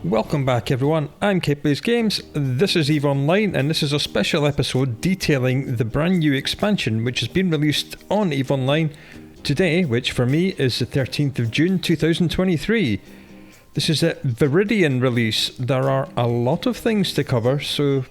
Welcome back everyone, I'm Plays Games, this is EVE Online and this is a special episode detailing the brand new expansion which has been released on EVE Online today, which for me is the 13th of June 2023. This is a Viridian release. There are a lot of things to cover, so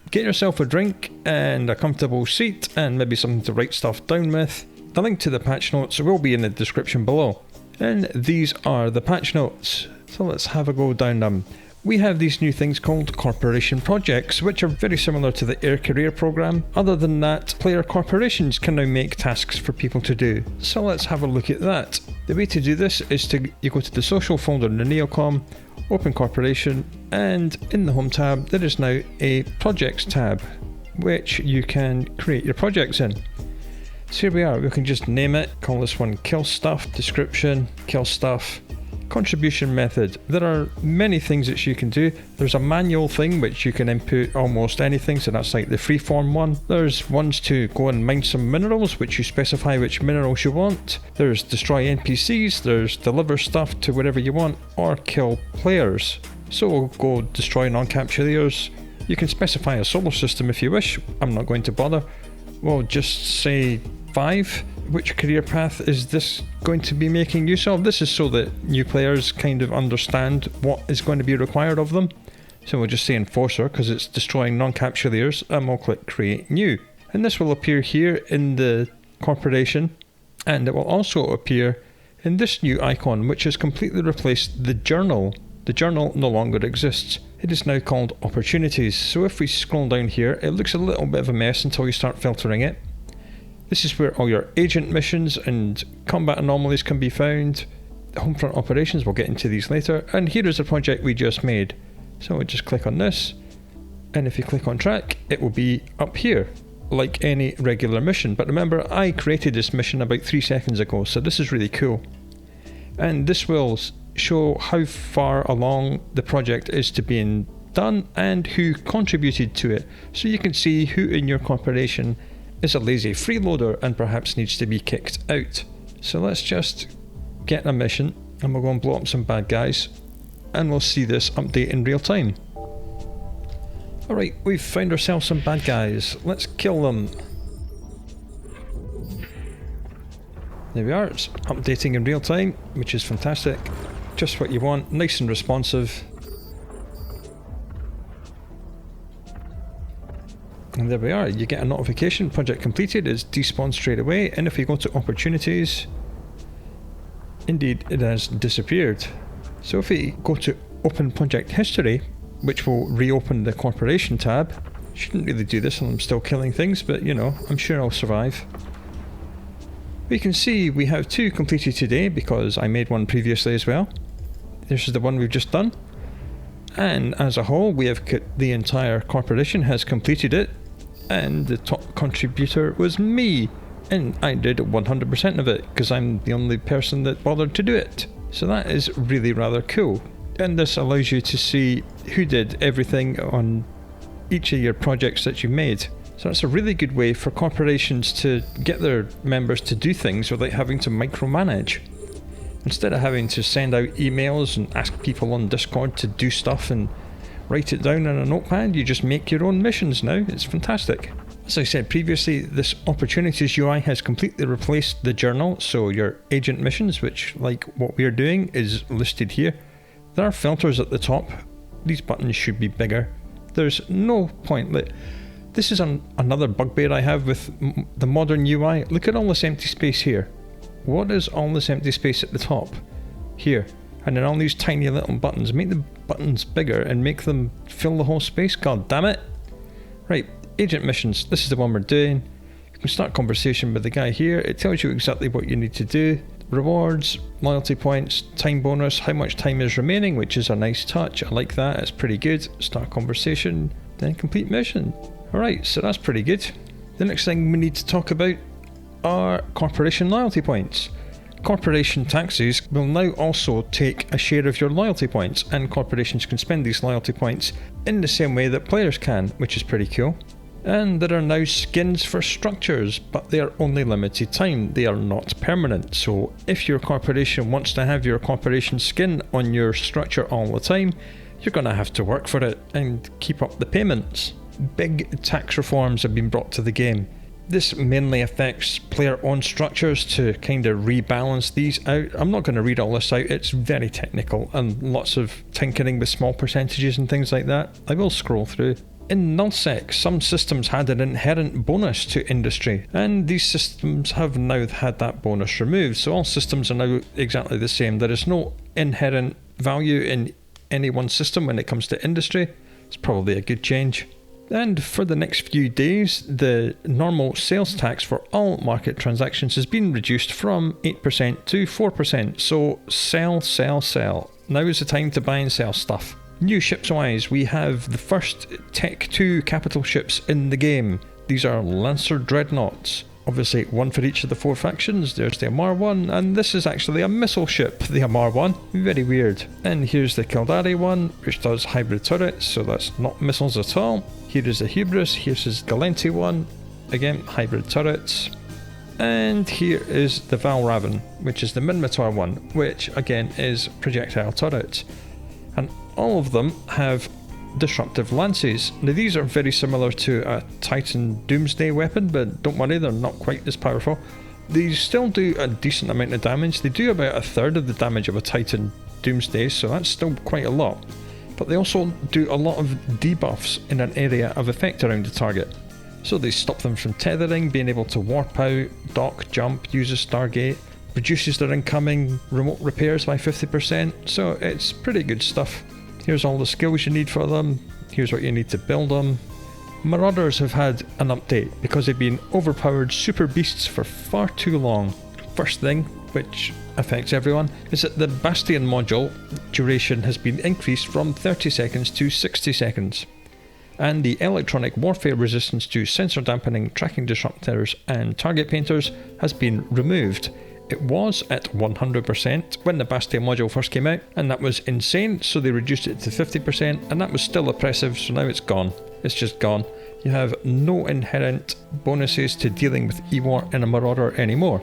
get yourself a drink and a comfortable seat and maybe something to write stuff down with. The link to the patch notes will be in the description below. And these are the patch notes. So let's have a go down them. We have these new things called Corporation Projects, which are very similar to the Air Career program. Other than that, player corporations can now make tasks for people to do. So let's have a look at that. The way to do this is you go to the social folder in the Neocom, open Corporation, and in the Home tab there is now a Projects tab, which you can create your projects in. So here we are, we can just name it, call this one Kill Stuff, Description, Kill Stuff, Contribution Method. There are many things that you can do. There's a manual thing which you can input almost anything, so that's like the freeform one. There's ones to go and mine some minerals, which you specify which minerals you want. There's destroy NPCs, there's deliver stuff to wherever you want, or kill players. So we'll go destroy non-capsuleers. You can specify a solar system if you wish, I'm not going to bother. We'll just say 5. Which career path is this going to be making use of? This is so that new players kind of understand what is going to be required of them. So we'll just say Enforcer because it's destroying non-capsuleers, and we'll click Create New. And this will appear here in the corporation, and it will also appear in this new icon which has completely replaced the journal. The journal no longer exists. It is now called Opportunities. So if we scroll down here, it looks a little bit of a mess until you start filtering it. This is where all your agent missions and combat anomalies can be found. Homefront Operations, we'll get into these later. And here is a project we just made. So we'll just click on this. And if you click on track, it will be up here, like any regular mission. But remember, I created this mission about 3 seconds ago, so this is really cool. And this will show how far along the project is to being done and who contributed to it. So you can see who in your corporation is a lazy freeloader and perhaps needs to be kicked out. So let's just get a mission and we'll go and blow up some bad guys and we'll see this update in real time. Alright, we've found ourselves some bad guys. Let's kill them. There we are, it's updating in real time, which is fantastic. Just what you want, nice and responsive. And there we are, you get a notification, project completed, it's despawned straight away, and if we go to opportunities, indeed it has disappeared. So if we go to open project history, which will reopen the corporation tab, shouldn't really do this and I'm still killing things, but you know, I'm sure I'll survive. We can see we have 2 completed today because I made one previously as well. This is the one we've just done. And as a whole, we have the entire corporation has completed it. And the top contributor was me. And I did 100% of it because I'm the only person that bothered to do it. So that is really rather cool. And this allows you to see who did everything on each of your projects that you made. So that's a really good way for corporations to get their members to do things without having to micromanage. Instead of having to send out emails and ask people on Discord to do stuff and write it down on a notepad, you just make your own missions now. It's fantastic. As I said previously, this Opportunities UI has completely replaced the journal, so your agent missions, which like what we're doing, is listed here. There are filters at the top. These buttons should be bigger. There's no point. This is another bugbear I have with the modern UI. Look at all this empty space here. What is all this empty space at the top? Here. And then all these tiny little buttons. Make the buttons bigger and make them fill the whole space. God damn it. Right, agent missions. This is the one we're doing. You can start conversation with the guy here. It tells you exactly what you need to do. Rewards, loyalty points, time bonus, how much time is remaining, which is a nice touch. I like that, it's pretty good. Start conversation, then complete mission. Alright, so that's pretty good. The next thing we need to talk about are corporation loyalty points. Corporation taxes will now also take a share of your loyalty points, and corporations can spend these loyalty points in the same way that players can, which is pretty cool. And there are now skins for structures, but they are only limited time, they are not permanent. So if your corporation wants to have your corporation skin on your structure all the time, you're going to have to work for it and keep up the payments. Big tax reforms have been brought to the game. This mainly affects player-owned structures to kind of rebalance these out. I'm not going to read all this out, it's very technical and lots of tinkering with small percentages and things like that. I will scroll through. In Nullsec, some systems had an inherent bonus to industry, and these systems have now had that bonus removed, so all systems are now exactly the same. There is no inherent value in any one system when it comes to industry. It's probably a good change. And for the next few days, the normal sales tax for all market transactions has been reduced from 8% to 4%. So sell, sell, sell. Now is the time to buy and sell stuff. New ships wise, we have the first Tech 2 capital ships in the game. These are Lancer Dreadnoughts. Obviously one for each of the 4 factions. There's the Amar one, and this is actually a missile ship, the Amar one. Very weird. And here's the Kildare one, which does hybrid turrets, so that's not missiles at all. Here is the Hubris, here's his Galenti one, again hybrid turrets. And here is the Valravan, which is the Minotaur one, which again is projectile turrets. And all of them have disruptive lances. Now these are very similar to a Titan Doomsday weapon, but don't worry, they're not quite as powerful. These still do a decent amount of damage. They do about a third of the damage of a Titan Doomsday, so that's still quite a lot. But they also do a lot of debuffs in an area of effect around the target. So they stop them from tethering, being able to warp out, dock, jump, use a Stargate, reduces their incoming remote repairs by 50%, so it's pretty good stuff. Here's all the skills you need for them, here's what you need to build them. Marauders have had an update because they've been overpowered super beasts for far too long. First thing, which affects everyone, is that the Bastion module duration has been increased from 30 seconds to 60 seconds. And the electronic warfare resistance to sensor dampening, tracking disruptors and target painters has been removed. It was at 100% when the Bastion module first came out, and that was insane, so they reduced it to 50%, and that was still oppressive, so now it's gone. It's just gone. You have no inherent bonuses to dealing with E-War in a Marauder anymore.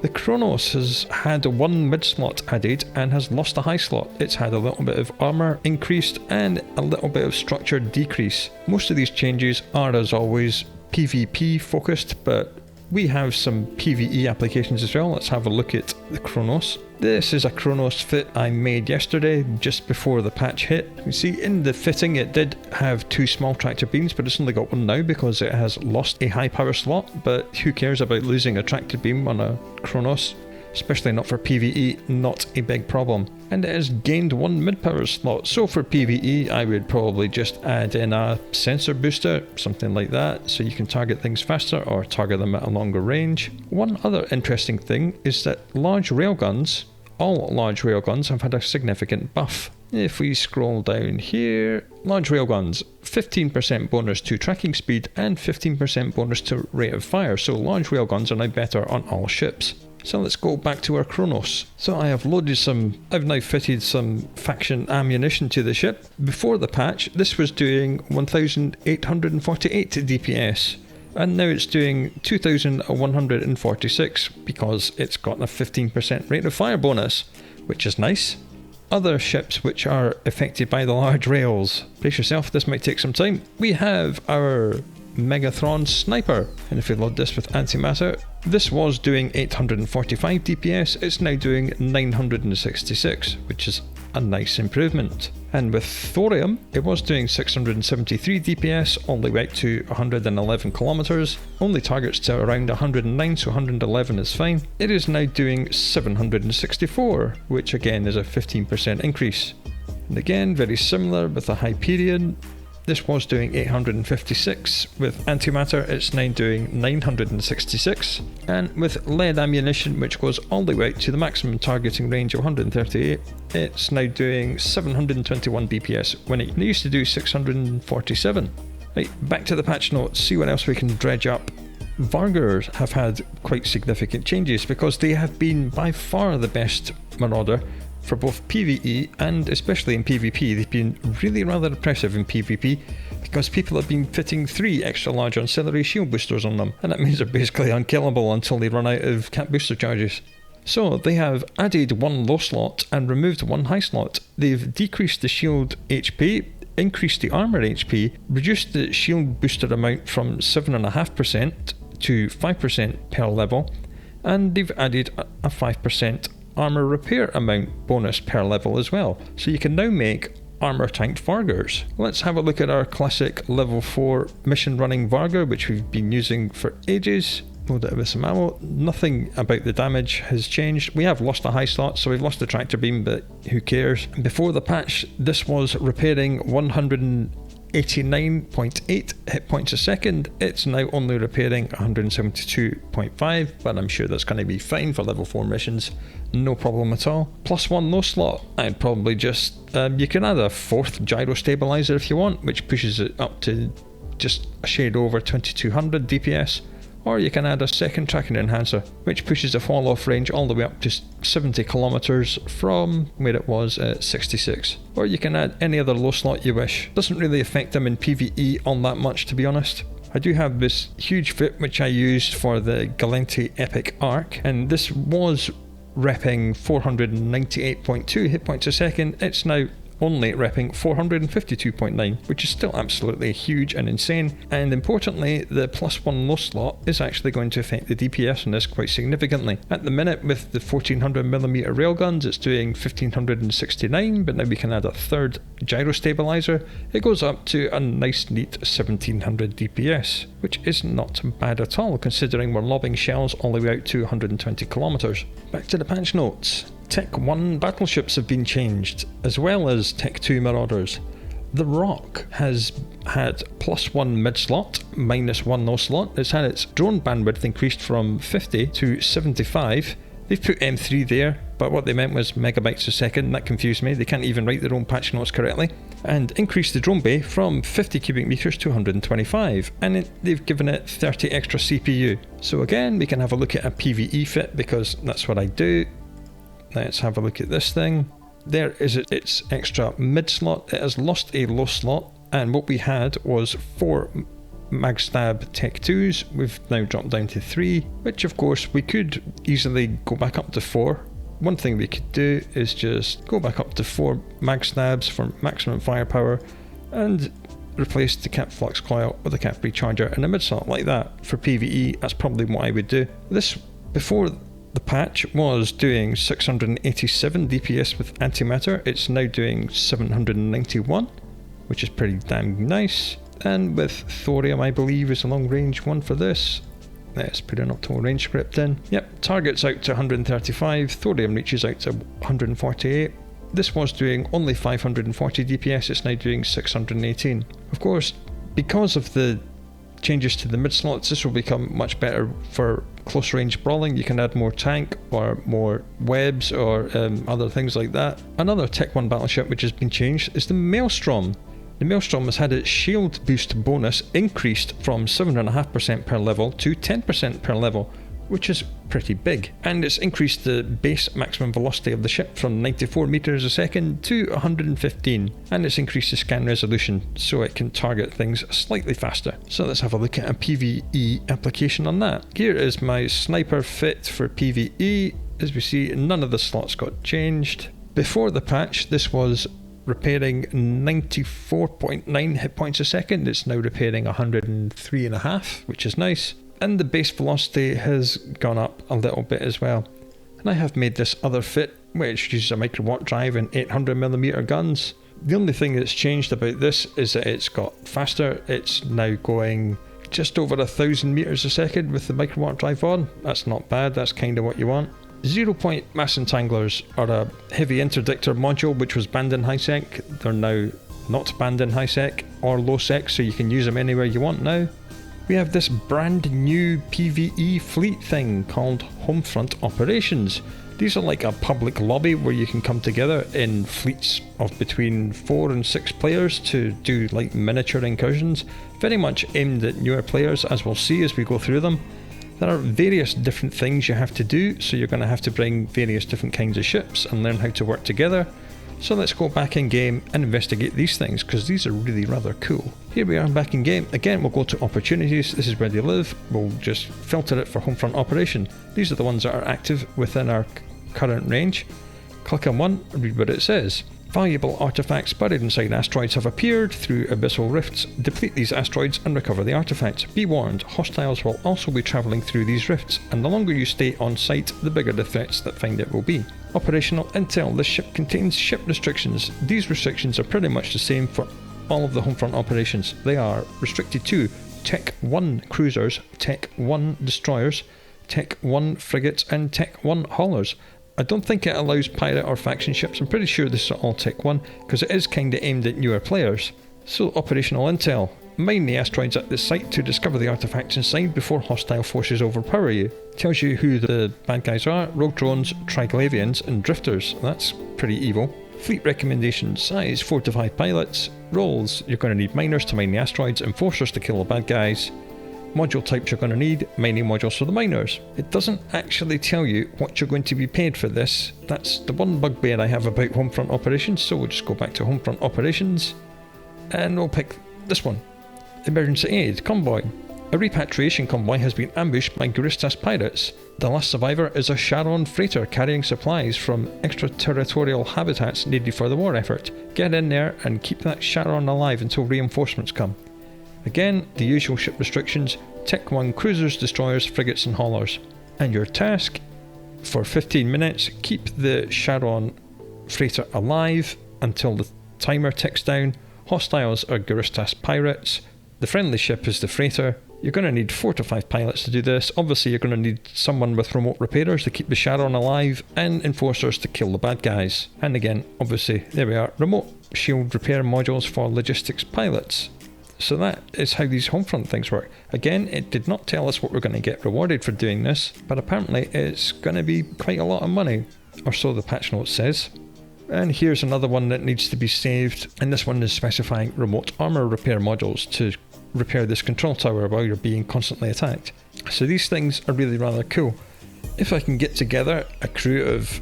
The Kronos has had one mid slot added and has lost a high slot. It's had a little bit of armour increased and a little bit of structure decrease. Most of these changes are, as always, PvP focused, but we have some PvE applications as well. Let's have a look at the Kronos. This is a Kronos fit I made yesterday, just before the patch hit. You see in the fitting it did have 2 small tractor beams, but it's only got 1 now because it has lost a high power slot, but who cares about losing a tractor beam on a Kronos? Especially not for PvE, not a big problem. And it has gained 1 mid-power slot, so for PvE I would probably just add in a sensor booster, something like that, so you can target things faster or target them at a longer range. One other interesting thing is that large railguns, all large railguns, have had a significant buff. If we scroll down here, large railguns, 15% bonus to tracking speed and 15% bonus to rate of fire, so large railguns are now better on all ships. So let's go back to our Kronos. So I have I've now fitted some faction ammunition to the ship. Before the patch, this was doing 1848 DPS, and now it's doing 2146 because it's got a 15% rate of fire bonus, which is nice. Other ships which are affected by the large rails. Brace yourself, this might take some time. We have our Megathron Sniper, and if we load this with antimatter, this was doing 845 DPS, it's now doing 966, which is a nice improvement. And with Thorium, it was doing 673 DPS all the way out to 111 kilometers, only targets to around 109, so 111 is fine. It is now doing 764, which again is a 15% increase. And again, very similar with the Hyperion. This was doing 856, with antimatter it's now doing 966, and with lead ammunition, which goes all the way out to the maximum targeting range of 138, it's now doing 721 DPS when it used to do 647. Right, back to the patch notes, see what else we can dredge up. Vargurs have had quite significant changes because they have been by far the best Marauder for both PvE and especially in PvP. They've been really rather oppressive in PvP because people have been fitting 3 extra large ancillary shield boosters on them, and that means they're basically unkillable until they run out of cap booster charges. So they have added one low slot and removed one high slot. They've decreased the shield HP, increased the armour HP, reduced the shield booster amount from 7.5% to 5% per level, and they've added a 5% armour repair amount bonus per level as well. So you can now make armour tanked Vargurs. Let's have a look at our classic level 4 mission running Vargur, which we've been using for ages. Load it with some ammo. Nothing about the damage has changed. We have lost a high slot, so we've lost the tractor beam, but who cares? Before the patch, this was repairing 189.8 hit points a second. It's now only repairing 172.5, but I'm sure that's going to be fine for level 4 missions. No problem at all. +1 low slot. I'd probably just... you can add a 4th gyro stabilizer if you want, which pushes it up to just a shade over 2200 DPS. Or you can add a 2nd tracking enhancer, which pushes the fall off range all the way up to 70 kilometers from where it was at 66. Or you can add any other low slot you wish. Doesn't really affect them in PvE all that much, to be honest. I do have this huge fit which I used for the Galenti Epic Arc, and this was repping 498.2 hit points a second. It's now only repping 452.9, which is still absolutely huge and insane. And importantly, the +1 low slot is actually going to affect the DPS on this quite significantly. At the minute, with the 1400mm railguns, it's doing 1569, but now we can add a 3rd gyro stabilizer. It goes up to a nice neat 1700 DPS, which is not bad at all, considering we're lobbing shells all the way out to 120 kilometers. Back to the patch notes. Tech 1 battleships have been changed, as well as Tech 2 Marauders. The Rokh has had +1 mid-slot, -1 low slot. It's had its drone bandwidth increased from 50 to 75. They've put M3 there, but what they meant was megabytes a second. That confused me. They can't even write their own patch notes correctly. And increased the drone bay from 50 cubic meters to 125, and they've given it 30 extra CPU. So again, we can have a look at a PVE fit, because that's what I do. Let's have a look at this thing. There is its extra mid slot. It has lost a low slot, and what we had was 4 Magstab Tech 2s. We've now dropped down to 3, which of course we could easily go back up to 4. One thing we could do is just go back up to 4 Magstabs for maximum firepower and replace the cap flux coil with a cap recharger and a mid slot like that. For PvE, that's probably what I would do. This, before the patch, was doing 687 DPS with antimatter. It's now doing 791, which is pretty damn nice. And with thorium, I believe, is a long range one for this. Let's put an optimal range script in. Yep, target's out to 135, thorium reaches out to 148. This was doing only 540 DPS, it's now doing 618. Of course, because of the changes to the mid slots, this will become much better for close range brawling. You can add more tank or more webs or other things like that. Another Tech 1 battleship which has been changed is the Maelstrom. The Maelstrom has had its shield boost bonus increased from 7.5% per level to 10% per level, which is pretty big. And it's increased the base maximum velocity of the ship from 94 meters a second to 115. And it's increased the scan resolution so it can target things slightly faster. So let's have a look at a PvE application on that. Here is my sniper fit for PvE. As we see, none of the slots got changed. Before the patch, this was repairing 94.9 hit points a second. It's now repairing 103.5, which is nice. And the base velocity has gone up a little bit as well. And I have made this other fit, which uses a micro watt drive and 800mm guns. The only thing that's changed about this is that it's got faster. It's now going just over 1,000 meters a second with the micro watt drive on. That's not bad, that's kind of what you want. 0-point mass entanglers are a heavy interdictor module which was banned in high sec. They're now not banned in high sec or low sec, so you can use them anywhere you want now. We have this brand new PVE fleet thing called Homefront Operations. These are like a public lobby where you can come together in fleets of between 4 and 6 players to do like miniature incursions, very much aimed at newer players, as we'll see as we go through them. There are various different things you have to do, so you're going to have to bring various different kinds of ships and learn how to work together. So let's go back in game and investigate these things, because these are really rather cool. Here we are back in game. Again, we'll go to opportunities. This is where they live. We'll just filter it for Homefront Operation. These are the ones that are active within our current range. Click on one and read what it says. Valuable artifacts buried inside asteroids have appeared through abyssal rifts. Deplete these asteroids and recover the artifacts. Be warned, hostiles will also be travelling through these rifts, and the longer you stay on site, the bigger the threats that find it will be. Operational intel. This ship contains ship restrictions. These restrictions are pretty much the same for all of the Homefront operations. They are restricted to Tech 1 cruisers, Tech 1 destroyers, Tech 1 frigates, and Tech 1 haulers. I don't think it allows pirate or faction ships. I'm pretty sure this is all Tech 1, because it is kinda aimed at newer players. So, operational intel. Mine the asteroids at this site to discover the artifacts inside before hostile forces overpower you. Tells you who the bad guys are: rogue drones, Triglavians, and drifters. That's pretty evil. Fleet recommendations: size 4 to 5 pilots. Roles: you're going to need miners to mine the asteroids, enforcers to kill the bad guys. Module types you're going to need: mining modules for the miners. It doesn't actually tell you what you're going to be paid for this. That's the one bugbear I have about Homefront Operations, so we'll just go back to Homefront Operations and we'll pick this one. Emergency aid convoy. A repatriation convoy has been ambushed by Guristas pirates. The last survivor is a Charon freighter carrying supplies from extraterritorial habitats needed for the war effort. Get in there and keep that Charon alive until reinforcements come. Again, the usual ship restrictions: Tech 1 cruisers, destroyers, frigates and haulers. And your task: for 15 minutes, keep the Charon freighter alive until the timer ticks down. Hostiles are Guristas pirates. The friendly ship is the freighter. You're going to need 4 to 5 pilots to do this. Obviously you're going to need someone with remote repairers to keep the Charon alive, and enforcers to kill the bad guys. And again, obviously, there we are, remote shield repair modules for logistics pilots. So that is how these Homefront things work. Again, it did not tell us what we're going to get rewarded for doing this, but apparently it's going to be quite a lot of money, or so the patch note says. And here's another one that needs to be saved, and this one is specifying remote armor repair modules to repair this control tower while you're being constantly attacked. So these things are really rather cool. If I can get together a crew of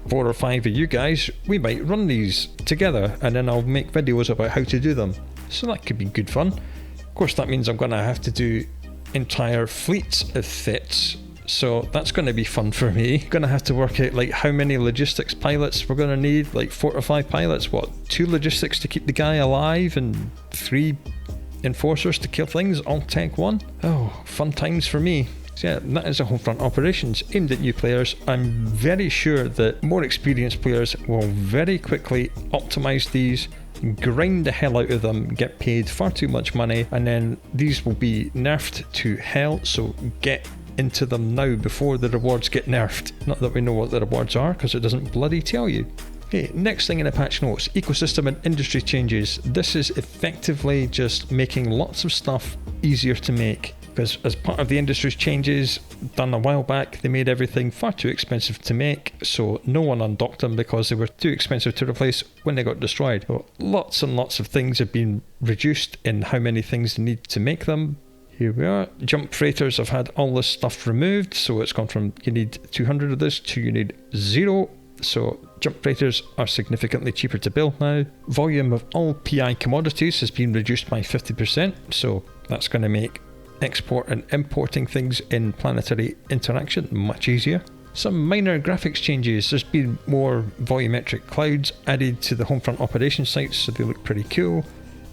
4 or 5 of you guys, we might run these together, and then I'll make videos about how to do them. So that could be good fun. Of course, that means I'm going to have to do entire fleets of fits, so that's going to be fun for me. Going to have to work out like how many logistics pilots we're going to need, like 4 or 5 pilots, what, 2 logistics to keep the guy alive and 3 enforcers to kill things, all Tech 1. Oh, fun times for me. So yeah, that is a Homefront Operations aimed at new players. I'm very sure that more experienced players will very quickly optimize these, grind the hell out of them, get paid far too much money, and then these will be nerfed to hell, so get into them now before the rewards get nerfed. Not that we know what the rewards are, because it doesn't bloody tell you. Okay, next thing in the patch notes: ecosystem and industry changes. This is effectively just making lots of stuff easier to make, because as part of the industry's changes done a while back, they made everything far too expensive to make, so no one undocked them because they were too expensive to replace when they got destroyed. So lots and lots of things have been reduced in how many things they need to make them. Here we are. Jump freighters have had all this stuff removed, so it's gone from you need 200 of this to you need 0. So jump freighters are significantly cheaper to build now. Volume of all PI commodities has been reduced by 50%, so that's going to make export and importing things in planetary interaction much easier. Some minor graphics changes. There's been more volumetric clouds added to the Homefront Operations sites, so they look pretty cool.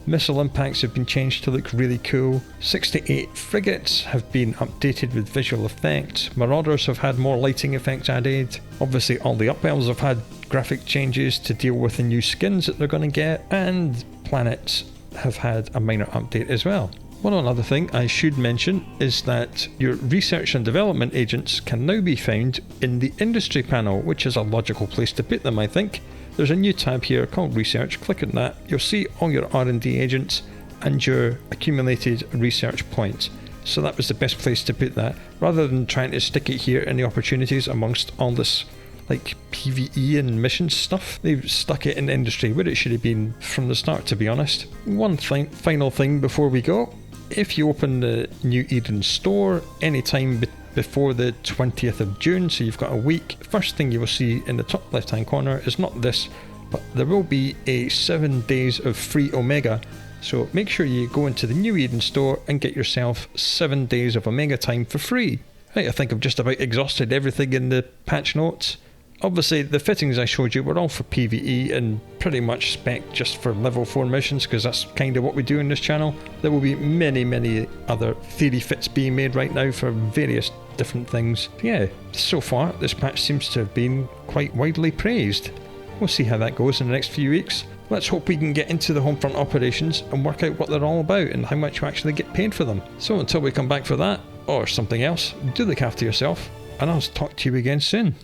Missile impacts have been changed to look really cool. 6 to 8 frigates have been updated with visual effects. Marauders have had more lighting effects added. Obviously all the up-elves have had graphic changes to deal with the new skins that they're going to get, and planets have had a minor update as well. One other thing I should mention is that your research and development agents can now be found in the industry panel, which is a logical place to put them, I think. There's a new tab here called Research. Click on that. You'll see all your R&D agents and your accumulated research points. So that was the best place to put that, rather than trying to stick it here in the opportunities amongst all this like PVE and mission stuff. They've stuck it in industry where it should have been from the start, to be honest. One final thing before we go. If you open the New Eden store anytime before the 20th of June, so you've got a week, first thing you will see in the top left hand corner is not this, but there will be a 7 days of free Omega, so make sure you go into the New Eden store and get yourself 7 days of Omega time for free. Right, I think I've just about exhausted everything in the patch notes. Obviously the fittings I showed you were all for PvE and pretty much spec just for level 4 missions, because that's kind of what we do in this channel. There will be many other theory fits being made right now for various different things. Yeah, so far this patch seems to have been quite widely praised. We'll see how that goes in the next few weeks. Let's hope we can get into the Homefront Operations and work out what they're all about and how much you actually get paid for them. So until we come back for that, or something else, do look after yourself, and I'll talk to you again soon.